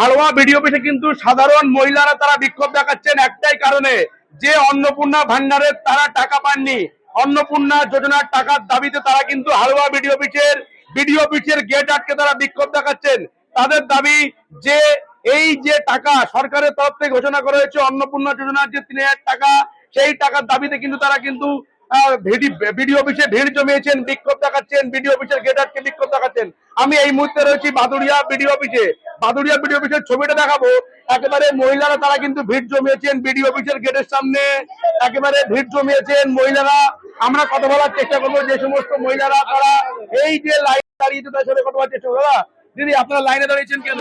হালুয়া video অফিসে কিন্তু সাধারণ মহিলারা তারা বিক্ষোভ দেখাচ্ছেন একটাই কারণে, যে অন্নপূর্ণা ভান্ডারের তারা টাকা পাননি। অন্নপূর্ণা যোজনার টাকার দাবিতে তারা কিন্তু হালুয়া ভিডিও অফিসের গেট আটকে তারা বিক্ষোভ দেখাচ্ছেন। তাদের দাবি যে এই যে টাকা সরকারের তরফ থেকে ঘোষণা করা হয়েছে অন্নপূর্ণা যোজনার যে 3,000 টাকা, সেই টাকার দাবিতে কিন্তু তারা কিন্তু ভিডিও অফিসে ভিড় জমিয়েছেন, বিক্ষোভ দেখাচ্ছেন, ভিডিও অফিসের গেট আটকে বিক্ষোভ দেখাচ্ছেন। আমি এই মুহূর্তে রয়েছি বাদুড়িয়া ভিডিও অফিসে। বাদুড়িয়া ভিডিও অফিসের ছবিটা দেখাবো। একেবারে মহিলারা তারা কিন্তু ভিড় জমিয়েছেন ভিডিও অফিসের গেটের সামনে, একেবারে ভিড় জমিয়েছেন মহিলারা। আমরা কথা বলার চেষ্টা করবো যে সমস্ত মহিলারা তারা এই যে লাইন দাঁড়িয়েছে তার সাথে কথা বলার চেষ্টা করবো। দাদা, দিদি, আপনারা লাইনে দাঁড়িয়েছেন কেন?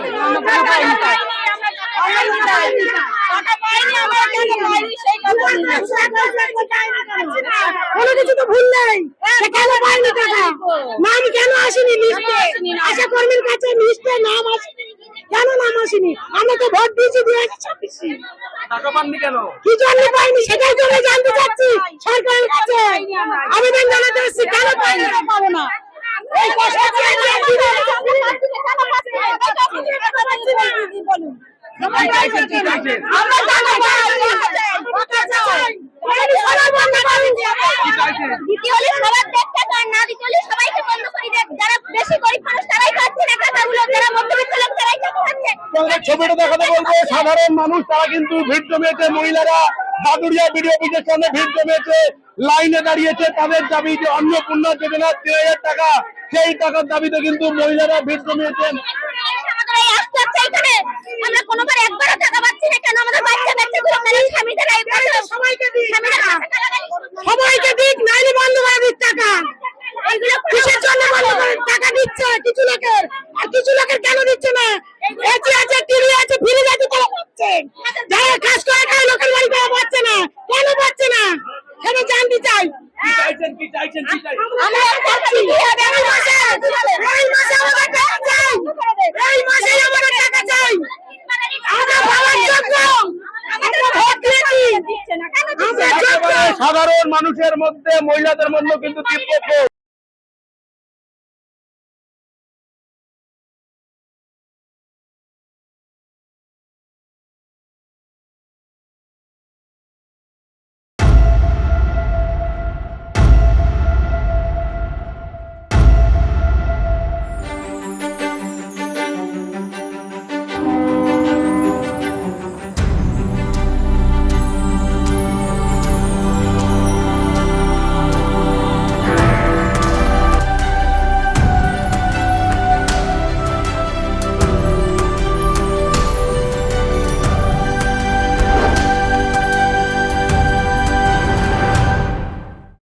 কোনো কিছু তো ভুল নেই, কেন পাইনি টাকা? নাম কেন আসেনি লিস্টে? আশা কর্মীর কাছে লিস্টে নাম আসেনি, কেন নাম আসেনি? আমরা তো ভোট দিয়েছি 2026। টাকা পাননি কেন? কি জন্য পাইনি সেটাই তো আমি জানতে চাচ্ছি সরকারের কাছে। আবেদন জানাতে এসেছি, কেন পাইনি? পাবো না। এই কষ্ট ছবিটা দেখাতে বলবো। সাধারণ মানুষ তারা কিন্তু ভিড় জমিয়েছে, মহিলারা বাদুড়িয়া ভিডিও অফিসের সামনে ভিড় জমিয়েছে, লাইনে দাঁড়িয়েছে। তাদের দাবি যে অন্নপূর্ণা যোজনার 3,000 টাকা, সেই টাকার দাবিতে কিন্তু মহিলারা ভিড় জমিয়েছেন। আমরা কোনোবার একবারও টাকা পাচ্ছি না কেন? আমাদের বাচ্চা কাচ্চাগুলো সবাইকে দিক, নাইলে বন্ধ করে দিক টাকা। কিসের জন্য বন্ধ করে? টাকা দিচ্ছে কিছু লোকের, আর কিছু লোকের কেন দিচ্ছে না? এসি আছে, টিভি আছে, ফ্রিজ আছে, তারা পাচ্ছে। যারা কাজ করে খায় লোকের বাড়িতে পাচ্ছে না, কেন পাচ্ছে না সেটা জানতে চাই। আমরা চাচ্ছি এই মাসে আমাদের টাকা চাই, এই মাসে আমাদের টাকা চাই। আমরা ভাবার যোগ্য, আমরা ভোট দিয়েছি। সাধারণ মানুষের মধ্যে, মহিলাদের মধ্যে কিন্তু তীব্র ক্ষোভ।